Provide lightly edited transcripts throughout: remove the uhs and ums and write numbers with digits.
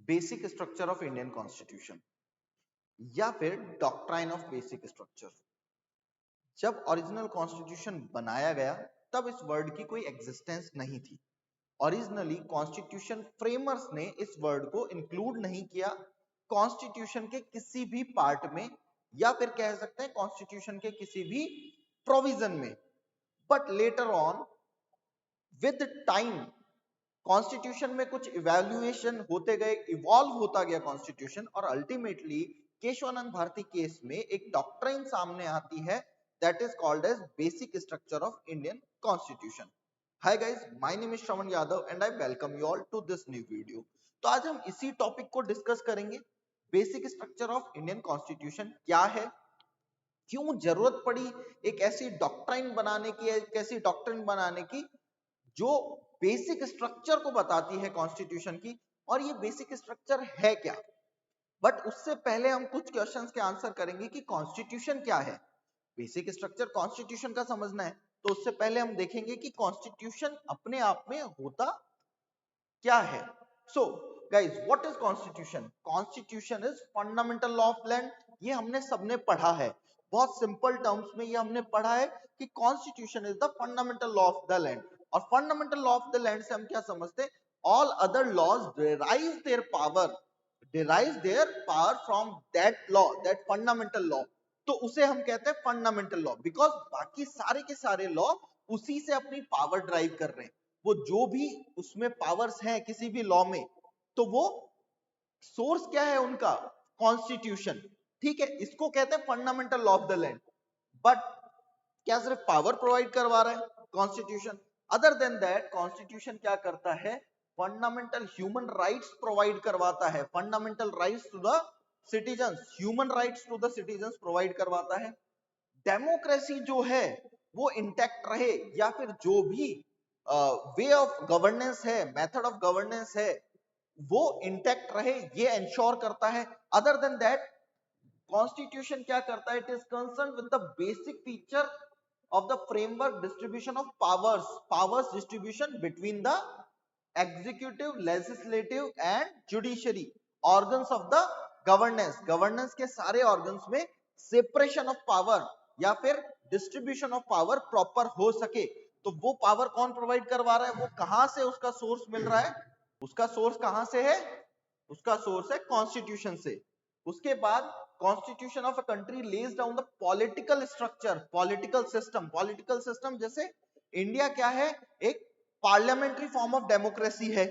Basic structure of Indian constitution या फिर doctrine of basic structure. जब ओरिजिनल कॉन्स्टिट्यूशन बनाया गया तब इस वर्ड की कोई एग्जिस्टेंस नहीं थी। ओरिजिनली कॉन्स्टिट्यूशन फ्रेमर्स ने इस वर्ड को इंक्लूड नहीं किया कॉन्स्टिट्यूशन के किसी भी पार्ट में, या फिर कह सकते हैं कॉन्स्टिट्यूशन के किसी भी प्रोविजन में। But later on with time constitution में कुछ इवैल्यूएशन होते गए, इवॉल्व होता गया कॉन्स्टिट्यूशन, और अल्टीमेटली केशवानंद भारती केस में एक डॉक्ट्राइन सामने आती है that is called as basic structure of Indian constitution. Hi guys, my name is Shravan Yadav and I welcome you all to this new video. तो आज हम इसी टॉपिक को डिस्कस करेंगे, basic structure of Indian constitution क्या है, क्यों जरूरत पड़ी एक ऐसी डॉक्ट्राइन बनाने की, एक ऐसी डॉक्ट्राइन बनाने की जो बेसिक स्ट्रक्चर को बताती है कॉन्स्टिट्यूशन की, और ये बेसिक स्ट्रक्चर है क्या। बट उससे पहले हम कुछ क्वेश्चंस के आंसर करेंगे कि कॉन्स्टिट्यूशन क्या है। बेसिक स्ट्रक्चर कॉन्स्टिट्यूशन का समझना है, तो उससे पहले हम देखेंगे कि कॉन्स्टिट्यूशन अपने आप में होता क्या है। So guys, what is constitution? Constitution is fundamental law of land. ये हमने सबने पढ़ा है, बहुत सिंपल टर्म्स में ये हमने पढ़ा है कि constitution is the fundamental law of the land. और fundamental law of the land से हम क्या समझते हैं? All other laws derives their power from that law, that fundamental law। तो उसे हम कहते हैं फंडामेंटल लॉ, बिकॉज बाकी सारे के सारे लॉ उसी से अपनी पावर ड्राइव कर रहे हैं। वो जो भी उसमें पावर्स हैं किसी भी लॉ में, तो वो सोर्स क्या है उनका? कॉन्स्टिट्यूशन। ठीक है, इसको कहते हैं fundamental law of the land. But क्या सिर्फ पावर प्रोवाइड करवा रहा है constitution? Other than that constitution क्या करता है? फंडामेंटल ह्यूमन राइट्स प्रोवाइड करवाता है। Fundamental rights to the citizens, human rights to the citizens provide करवाता है। डेमोक्रेसी जो है वो इंटैक्ट रहे, या फिर जो भी वे ऑफ गवर्नेंस है, मेथड ऑफ गवर्नेंस है, वो इंटैक्ट रहे, ये इंश्योर करता है। अदर देन दैट कॉन्स्टिट्यूशन क्या करता है? It is concern with the basic feature of the framework distribution of powers distribution between the executive, legislative and judiciary organs of the governance के सारे organs में separation of power या फिर distribution of power proper हो सके। तो वो power कौन प्रोवाइड करवा रहा है? वो कहां से उसका सोर्स मिल रहा है? उसका सोर्स कहां से है? उसका सोर्स है कॉन्स्टिट्यूशन से। उसके बाद constitution of a country lays down the political structure, political system जैसे इंडिया क्या है? एक पार्लियामेंट्री फॉर्म ऑफ डेमोक्रेसी है,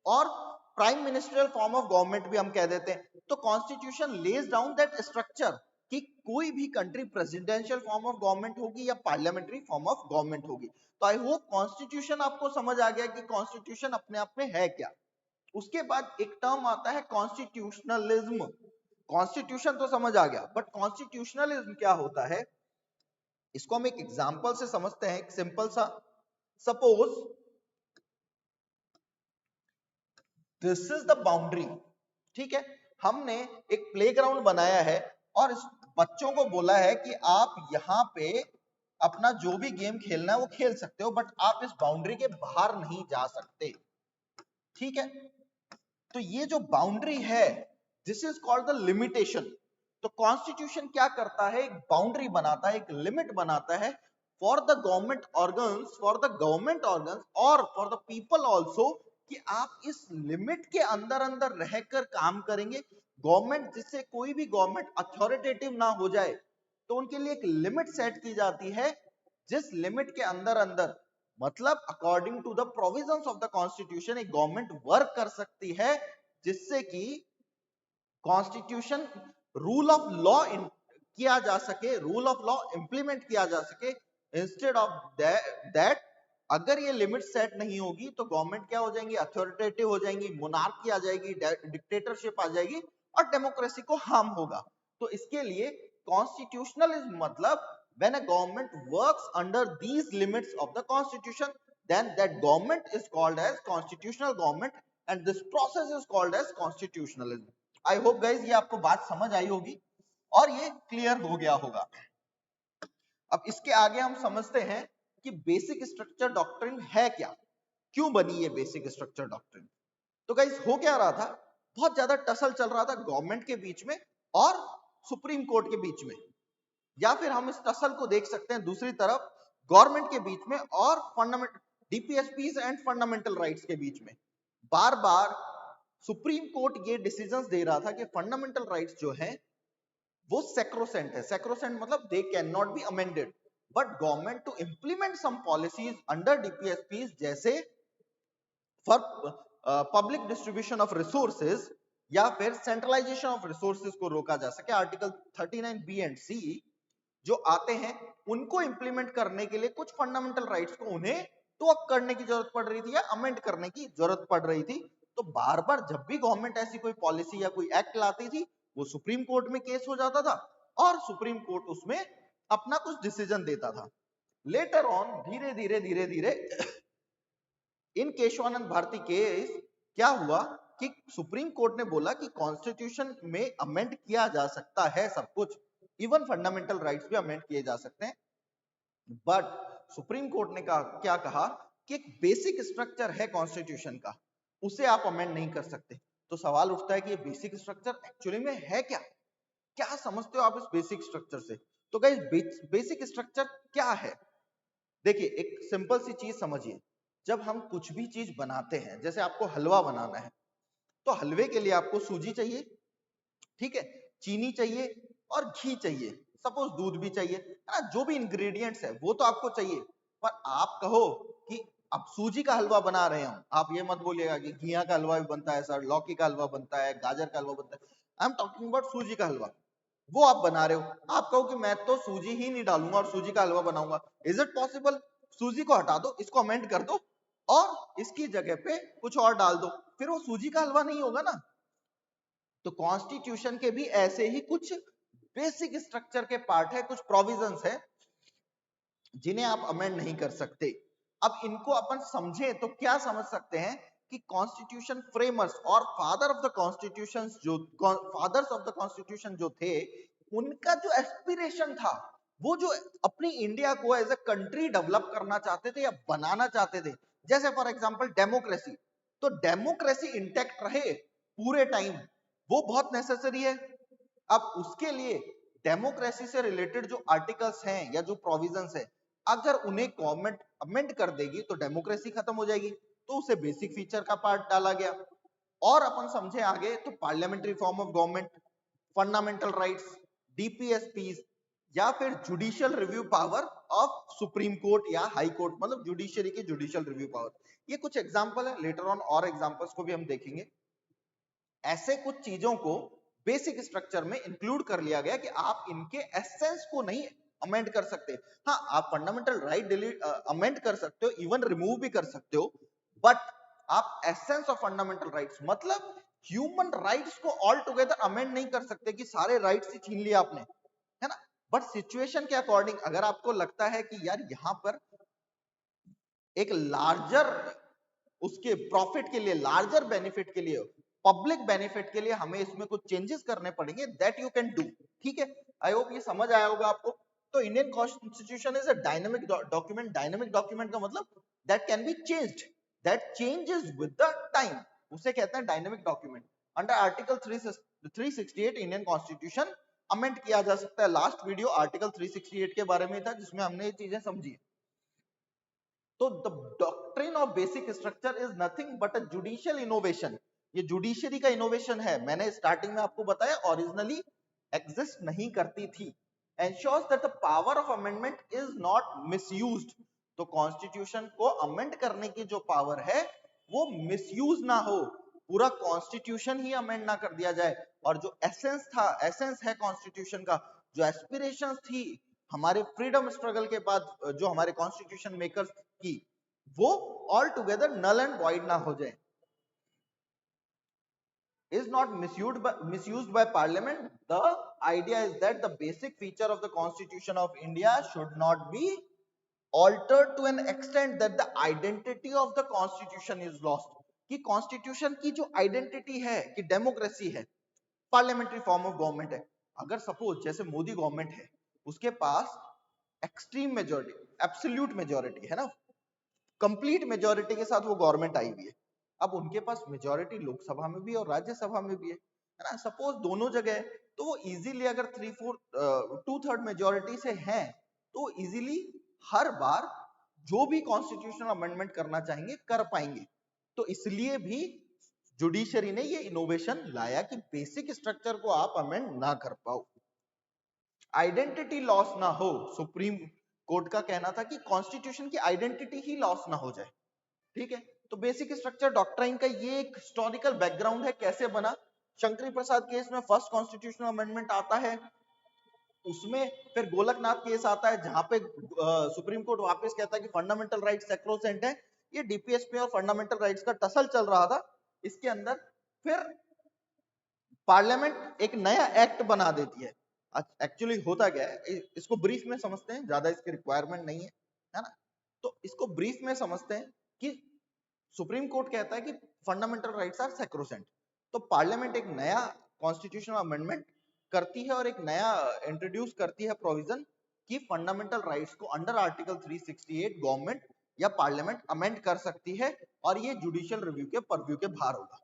और prime ministerial form of government भी हम कह देते हैं। तो constitution lays down that structure कि कोई भी country presidential form of government होगी या पार्लियामेंट्री फॉर्म ऑफ गवर्नमेंट होगी। तो आई होप कॉन्स्टिट्यूशन आपको समझ आ गया कि कॉन्स्टिट्यूशन अपने आप में है क्या। उसके बाद एक टर्म आता है कॉन्स्टिट्यूशनलिज्म। कॉन्स्टिट्यूशन तो समझ आ गया, बट कॉन्स्टिट्यूशनलिज्म क्या होता है? इसको हम एक एग्जांपल से समझते हैं, एक सिंपल सा। Suppose this is the boundary. ठीक है, हमने एक प्लेग्राउंड बनाया है और इस बच्चों को बोला है कि आप यहाँ पे अपना जो भी गेम खेलना है वो खेल सकते हो, बट आप इस बाउंड्री के बाहर नहीं जा सकते। ठीक है, तो ये जो बाउंड्री है this is called the limitation. तो कॉन्स्टिट्यूशन क्या करता है? एक बाउंड्री बनाता है, एक लिमिट बनाता है फॉर द गवर्नमेंट ऑर्गन्स, और फॉर द पीपल ऑल्सो, कि आप इस लिमिट के अंदर अंदर रहकर काम करेंगे। गवर्नमेंट, जिससे कोई भी गवर्नमेंट अथॉरिटेटिव ना हो जाए, तो उनके लिए एक लिमिट सेट की जाती है, जिस लिमिट के अंदर अंदर, मतलब according to the provisions of the constitution, एक गवर्नमेंट वर्क कर सकती है, जिससे कि कॉन्स्टिट्यूशन रूल ऑफ लॉ किया जा सके, रूल ऑफ लॉ इंप्लीमेंट किया जा सके। इंस्टेड ऑफ दैट अगर ये लिमिट सेट नहीं होगी तो गवर्नमेंट क्या हो जाएंगी? अथॉरिटेटिव हो जाएंगी, मोनार्की आ जाएगी, डिक्टेटरशिप आ जाएगी, और डेमोक्रेसी को हार्म होगा। तो इसके लिए कॉन्स्टिट्यूशनलिज्म मतलब when a government works under these limits of the constitution, then that government is called as constitutional government, and this process is called as constitutionalism। I hope guys ये आपको बात समझ आई होगी और ये क्लियर हो गया होगा। अब इसके आगे हम समझते हैं कि बेसिक स्ट्रक्चर डॉक्ट्रिन है क्या, क्यों बनी ये बेसिक स्ट्रक्चर डॉक्ट्रिन। तो गाइस हो क्या रहा था? बहुत ज्यादा टसल चल रहा था गवर्नमेंट के बीच में और सुप्रीम कोर्ट के बीच में, या फिर हम इस टसल को देख सकते हैं दूसरी तरफ गवर्नमेंट के बीच में और fundamental DPSPs and fundamental rights के बीच में। बार बार सुप्रीम कोर्ट ये डिसीजंस दे रहा था कि फंडामेंटल राइट्स जो है वो सेक्रोसेंट है। सेक्रोसेंट मतलब they can not be amended, but government to implement some policies under DPSPs, जैसे for public distribution of resources या फिर सेंट्रलाइजेशन ऑफ रिसोर्सेज को रोका जा सके, आर्टिकल 39 बी एंड सी जो आते हैं उनको इंप्लीमेंट करने के लिए कुछ फंडामेंटल राइट्स को उन्हें तो अब करने की जरूरत पड़ रही थी या अमेंड करने की जरूरत पड़ रही थी। तो बार बार जब भी गवर्नमेंट ऐसी कोई पॉलिसी या कोई एक्ट लाती थी वो सुप्रीम कोर्ट में केस हो जाता था और सुप्रीम कोर्ट उसमें अपना कुछ डिसीजन देता था। लेटर ऑन धीरे धीरे धीरे धीरे इन केशवानंद भारती केस क्या हुआ कि सुप्रीम कोर्ट ने बोला कि कॉन्स्टिट्यूशन में अमेंड किया जा सकता है सब कुछ, इवन फंडामेंटल राइट्स भी अमेंड किए जा सकते हैं, बट सुप्रीम कोर्ट ने क्या कहा कि एक बेसिक स्ट्रक्चर है कॉन्स्टिट्यूशन का, उसे आप अमेंड नहीं कर सकते। तो सवाल उठता है कि ये बेसिक स्ट्रक्चर एक्चुअली में है क्या, क्या समझते हो आप इस बेसिक स्ट्रक्चर से? तो गाइस बेसिक स्ट्रक्चर क्या है? देखिए एक सिंपल सी चीज समझिए, जब हम कुछ भी चीज बनाते हैं, जैसे आपको हलवा बनाना है तो हलवे के लिए आपको सूजी चाहिए, ठीक है, चीनी चाहिए और घी चाहिए, सपोज दूध भी चाहिए, है ना, जो भी इंग्रेडिएंट्स है वो तो आपको चाहिए। पर आप कहो कि अब सूजी का हलवा बना रहे हो, आप ये मत बोलिएगा कि घिया का हलवा भी बनता है सर, लौकी का हलवा बनता है, गाजर का हलवा बनता है। आई एम टॉकिंग अबाउट सूजी का हलवा, वो आप बना रहे हो। आप कहो कि मैं तो सूजी ही नहीं डालूंगा और सूजी का हलवा बनाऊंगा, इज इट पॉसिबल? सूजी को हटा दो, इसको अमेंड कर दो और इसकी जगह पे कुछ और डाल दो, फिर वो सूजी का हलवा नहीं होगा ना। तो कॉन्स्टिट्यूशन के भी ऐसे ही कुछ बेसिक स्ट्रक्चर के पार्ट है, कुछ प्रोविजंस है जिन्हें आप अमेंड नहीं कर सकते। अब इनको अपन समझे तो क्या समझ सकते हैं कि कॉन्स्टिट्यूशन फ्रेमर्स और फादर्स ऑफ द कॉन्स्टिट्यूशन जो थे, उनका जो एस्पिरेशन था, वो जो अपनी इंडिया को एज ए कंट्री डेवलप करना चाहते थे या बनाना चाहते थे, जैसे फॉर एग्जांपल डेमोक्रेसी, तो डेमोक्रेसी इंटैक्ट रहे पूरे टाइम, वो बहुत नेसेसरी है। अब उसके लिए डेमोक्रेसी से रिलेटेड जो आर्टिकल्स हैं या जो प्रोविजंस है, अगर उन्हें गवर्नमेंट अमेंड कर देगी तो डेमोक्रेसी खत्म हो जाएगी, तो उसे बेसिक फीचर का पार्ट डाला गया। और अपन समझे आगे तो parliamentary form of government, fundamental rights, DPSPs या फिर judicial review power of supreme court या हाई कोर्ट, मतलब जुडिशियरी की जुडिशियल रिव्यू पावर। ये कुछ एग्जांपल है, लेटर ऑन और एग्जांपल्स को भी हम देखेंगे। ऐसे कुछ चीजों को बेसिक स्ट्रक्चर में इंक्लूड कर लिया गया कि आप इनके एसेंस को नहीं अमेंड कर सकते। हाँ, आप फंडामेंटल राइट डिलीट अमेंड कर सकते हो, इवन रिमूव भी कर सकते हो, बट आप एसेंस ऑफ फंडामेंटल राइट्स मतलब ह्यूमन राइट्स को ऑल टुगेदर अमेंड नहीं कर सकते कि सारे राइट्स ही छीन लिए आपने, है ना। बट सिचुएशन के अकॉर्डिंग अगर आपको लगता है कि यार यहां पर एक लार्जर उसके प्रॉफिट के लिए, लार्जर बेनिफिट के लिए, पब्लिक बेनिफिट के लिए हमें इसमें कुछ चेंजेस करने पड़ेंगे, दैट यू कैन डू, ठीक है। आई होप ये समझ आया होगा आपको। तो Indian constitution is a dynamic document. Dynamic document का मतलब that can be changed, that changes with the time, उसे कहते हैं dynamic document. Under article 368 Indian constitution amend किया जा सकता है। लास्ट वीडियो आर्टिकल 368 के बारे में था जिसमें हमने ये चीजें समझी। तो the doctrine of basic structure is nothing but a judicial innovation. ये जुडिशरी का इनोवेशन है, मैंने स्टार्टिंग में आपको बताया ओरिजिनली एग्जिस्ट नहीं करती थी। Ensures that the power of amendment is not misused. तो कॉन्स्टिट्यूशन को अमेंड करने की जो पावर है वो मिसयूज ना हो, पूरा कॉन्स्टिट्यूशन ही अमेंड ना कर दिया जाए। और जो एसेंस था, एसेंस है कॉन्स्टिट्यूशन का, जो एस्पिरेशंस थी हमारे फ्रीडम स्ट्रगल के बाद जो हमारे कॉन्स्टिट्यूशन मेकर्स की, वो all together null and void ना हो जाए। is not misused by parliament. The idea is that the basic feature of the constitution of India should not be altered to an extent that the identity of the constitution is lost. कि constitution की जो identity है कि democracy है, parliamentary form of government है, अगर suppose जैसे Modi government है, उसके पास एक्सट्रीम मेजोरिटी, एब्सोल्यूट मेजोरिटी है ना, कंप्लीट मेजोरिटी के साथ वो गवर्नमेंट आई हुई है, अब उनके पास मेजोरिटी लोकसभा में भी और राज्यसभा में भी है ना, सपोज दोनों जगह है, तो वो इजीली अगर 2/3 मेजोरिटी से हैं तो इजीली हर बार जो भी कॉन्स्टिट्यूशनल अमेंडमेंट करना चाहेंगे कर पाएंगे। तो इसलिए भी जुडिशरी ने ये इनोवेशन लाया कि बेसिक स्ट्रक्चर को आप अमेंड ना कर पाओ, आइडेंटिटी लॉस ना हो। सुप्रीम कोर्ट का कहना था कि कॉन्स्टिट्यूशन की आइडेंटिटी ही लॉस ना हो जाए, ठीक है। तो बेसिक स्ट्रक्चर डॉक्ट्राइन का ये एक हिस्टोरिकल बैकग्राउंड है, कैसे बना। शंकरी प्रसाद केस में फर्स्ट कॉन्स्टिट्यूशनल अमेंडमेंट आता है, उसमें फिर गोलकनाथ केस आता है जहां पे सुप्रीम कोर्ट वापस कहता है कि फंडामेंटल राइट्स सैक्रोसेंट है। ये डीपीएसपी और फंडामेंटल राइट्स का टसल चल रहा था इसके अंदर। फिर पार्लियामेंट एक नया एक्ट बना देती है। एक्चुअली होता क्या है, इसको ब्रीफ में समझते हैं, ज्यादा इसकी रिक्वायरमेंट नहीं है ना। तो इसको ब्रीफ में समझते हैं कि सुप्रीम कोर्ट कहता है कि फंडामेंटल राइट्स आर सैक्रोसेंट, तो पार्लियामेंट एक नया कॉन्स्टिट्यूशनल अमेंडमेंट करती है और एक नया इंट्रोड्यूस करती है प्रोविजन कि फंडामेंटल राइट्स को अंडर आर्टिकल 368 गवर्नमेंट या पार्लियामेंट अमेंड कर सकती है और ये जुडिशियल रिव्यू के परव्यू के बाहर होगा।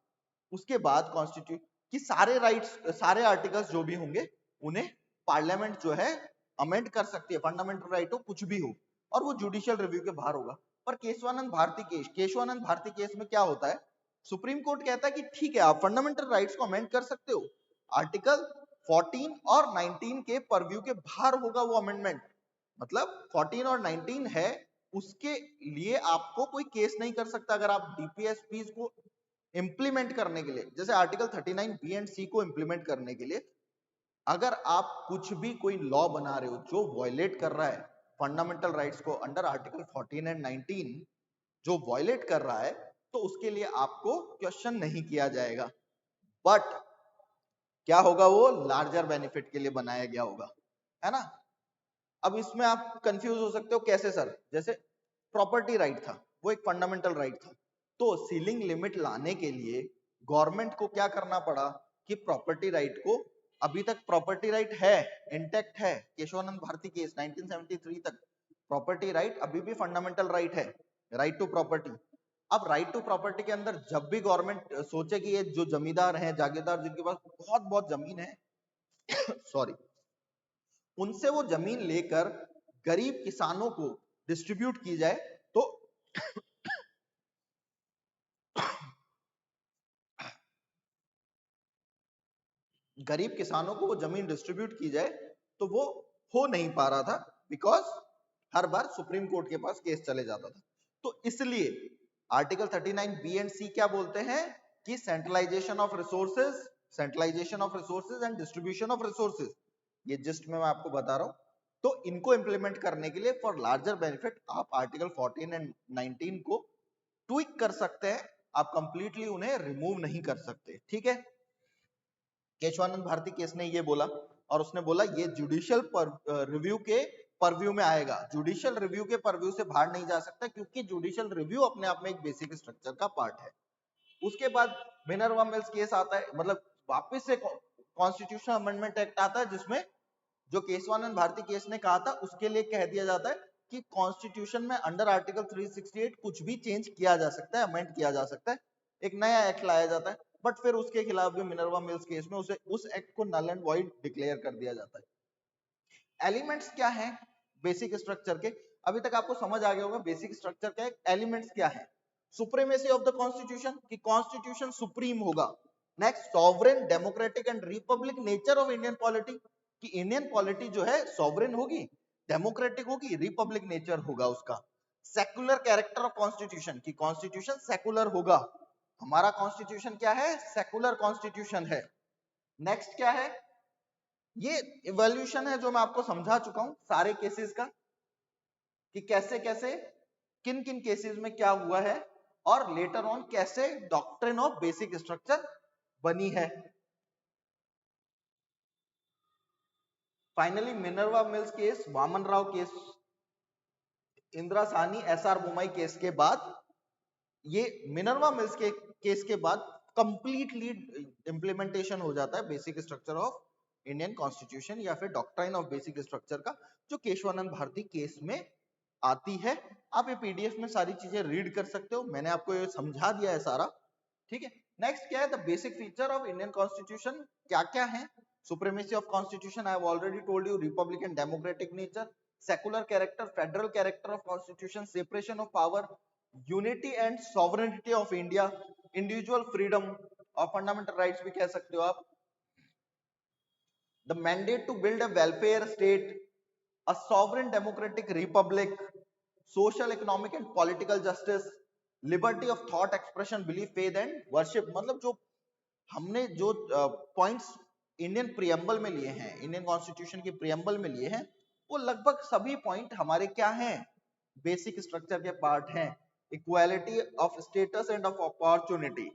उसके बाद कॉन्स्टिट्यूट कि सारे राइट्स, सारे आर्टिकल्स जो भी होंगे उन्हें पार्लियामेंट जो है अमेंड कर सकती है, फंडामेंटल राइट हो कुछ भी हो, और वो जुडिशियल रिव्यू के बाहर होगा। पर केशवानंद भारती केस में क्या होता है, सुप्रीम कोर्ट कहता है कि ठीक है आप फंडामेंटल राइट्स को अमेंड कर सकते हो, आर्टिकल 14 और 19 के परव्यू के बाहर होगा वो अमेंडमेंट। मतलब 14 और 19 है उसके लिए आपको कोई केस नहीं कर सकता। अगर आप डीपीएसपी को इंप्लीमेंट करने के लिए, जैसे आर्टिकल 39 बी एंड सी को इंप्लीमेंट करने के लिए अगर आप कुछ भी कोई लॉ बना रहे हो जो वायलेट कर रहा है फंडामेंटल राइट्स को अंडर आर्टिकल 14 एंड 19, जो वायलेट कर रहा है, तो उसके लिए आपको क्वेश्चन नहीं किया जाएगा। बट क्या होगा, वो लार्जर बेनिफिट के लिए बनाया गया होगा, है ना। अब इसमें आप कंफ्यूज हो सकते हो, कैसे सर, जैसे प्रॉपर्टी राइट था, वो एक फंडामेंटल राइट था, तो सीलिंग लिमिट लाने के लिए गवर्नमेंट को क्या करना पड़ा कि प्रॉपर्टी राइट को, अभी तक प्रॉपर्टी राइट है, इंटैक्ट है, केशवानंद भारती केस 1973 तक प्रॉपर्टी राइट अभी भी फंडामेंटल राइट है, राइट टू प्रॉपर्टी। अब राइट टू प्रॉपर्टी के अंदर जब भी गवर्नमेंट सोचे कि ये जो जमींदार हैं, जागीरदार जिनके पास बहुत बहुत जमीन है सॉरी, उनसे वो जमीन लेकर गरीब किसानों को डिस्ट्रीब्यूट की जाए, तो गरीब किसानों को वो जमीन डिस्ट्रीब्यूट की जाए, तो वो हो नहीं पा रहा था, because her bar supreme court के पास केस चले जाता था। तो इसलिए आर्टिकल 39 बी एंड सी क्या बोलते हैं कि centralisation of resources and distribution of resources, ये जस्ट मैं आपको बता रहा हूं। तो इनको इंप्लीमेंट करने के लिए फॉर लार्जर बेनिफिट आप आर्टिकल 14 एंड 19 को ट्विक कर सकते हैं, आप कंप्लीटली उन्हें रिमूव नहीं कर सकते, ठीक है। केशवानंद भारती केस ने ये बोला, और उसने बोला ये जुडिशियल रिव्यू के परव्यू में आएगा, जुडिशियल रिव्यू के परव्यू से बाहर नहीं जा सकता, क्योंकि जुडिशियल रिव्यू अपने आप में एक बेसिक स्ट्रक्चर का पार्ट है। उसके बाद मिनर्वा मिल्स केस आता है, मतलब वापस से कॉन्स्टिट्यूशनल अमेंडमेंट एक्ट आता है, जिसमें जो केशवानंद भारती केस ने कहा था उसके लिए कह दिया जाता है कि कॉन्स्टिट्यूशन में अंडर आर्टिकल 368 कुछ भी चेंज किया जा सकता है, अमेंड किया जा सकता है, एक नया एक्ट लाया जाता है। बट फिर उसके खिलाफ भी मिनर्वा मिल्स केस में उसे उस एक्ट को नल एंड वॉइड डिक्लेयर कर दिया जाता है। एलिमेंट्स क्या हैं बेसिक स्ट्रक्चर के, अभी तक आपको समझ आ गया होगा बेसिक स्ट्रक्चर का एलिमेंट्स क्या है। सुप्रीमेसी ऑफ द कॉन्स्टिट्यूशन, कि कॉन्स्टिट्यूशन सुप्रीम होगा। Next, sovereign democratic and Republic nature of Indian polity, कि इंडियन पॉलिटी जो है सॉवरेन होगी, डेमोक्रेटिक होगी, रिपब्लिक नेचर होगा उसका। सेकुलर कैरेक्टर ऑफ कॉन्स्टिट्यूशन, कि कॉन्स्टिट्यूशन सेकुलर होगा, हमारा कॉन्स्टिट्यूशन क्या है, सेकुलर कॉन्स्टिट्यूशन है। नेक्स्ट क्या है, ये इवोल्यूशन है जो मैं आपको समझा चुका हूं सारे केसेस का, कि कैसे कैसे किन किन केसेस में क्या हुआ है, और लेटर ऑन कैसे डॉक्ट्रिन ऑफ बेसिक स्ट्रक्चर बनी है। Finally Minerva Mills case, Waman Rao case, Indira Sawhney, SR Bommai case के बाद, ये मिनर्वा मिल्स के केस के बाद कंप्लीटली इंप्लीमेंटेशन हो जाता है basic structure of Indian constitution, या फिर डॉक्ट्राइन ऑफ बेसिक स्ट्रक्चर का, जो केशवानंद भारती केस में आती है। आप ये पीडीएफ में सारी चीजें रीड कर सकते हो, मैंने आपको ये समझा दिया है सारा। ठीक है। नेक्स्ट क्या है, the basic feature of Indian constitution क्या क्या है? Supremacy of constitution, I have already told you, republican democratic nature, secular character, federal character of constitution, separation of power, unity and sovereignty of India, individual freedom और fundamental rights भी कह सकते हो आप, the mandate to build a welfare state, a sovereign democratic republic, social, economic and political justice, liberty of thought expression, belief, faith and worship। मतलब जो हमने जो पॉइंट्स इंडियन प्रियम्बल में लिए हैं, इंडियन कॉन्स्टिट्यूशन की प्रियम्बल में लिए हैं, वो लगभग सभी पॉइंट हमारे क्या हैं, बेसिक स्ट्रक्चर के पार्ट हैं। Equality of status end of opportunity,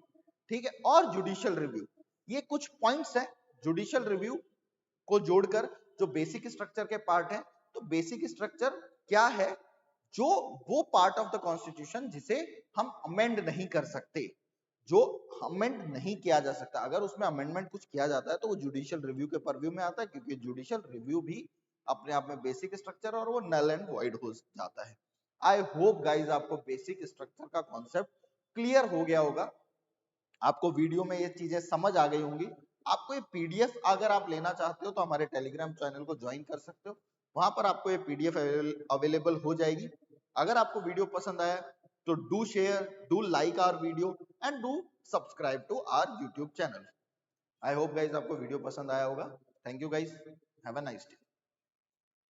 ठीक है, और जुडिशियल रिव्यू, ये कुछ पॉइंट्स हैं जुडिशियल रिव्यू को जोड़कर जो बेसिक स्ट्रक्चर के पार्ट है। तो बेसिक स्ट्रक्चर क्या है? जो वो पार्ट ऑफ द कॉन्स्टिट्यूशन जिसे हम अमेंड नहीं कर सकते, जो अमेंड नहीं किया जा सकता। अगर उसमें अमेंडमेंट कुछ किया जाता है तो वो जुडिशियल रिव्यू के परव्यू में आता है, क्योंकि जुडिशियल रिव्यू भी अपने आप में बेसिक स्ट्रक्चर और वो नल एंड वॉइड हो जाता है। आई होप गाइज आपको बेसिक स्ट्रक्चर का कॉन्सेप्ट क्लियर हो गया होगा, आपको वीडियो में ये चीजें समझ आ गई होंगी। आपको ये पीडीएफ अगर आप लेना चाहते हो तो हमारे टेलीग्राम चैनल को ज्वाइन कर सकते हो, वहां पर आपको ये पीडीएफ अवेलेबल हो जाएगी। अगर आपको वीडियो पसंद आया तो do share, do like our video and do subscribe to our YouTube channel. I hope guys आपको वीडियो पसंद आया होगा। Thank you guys, have a nice day.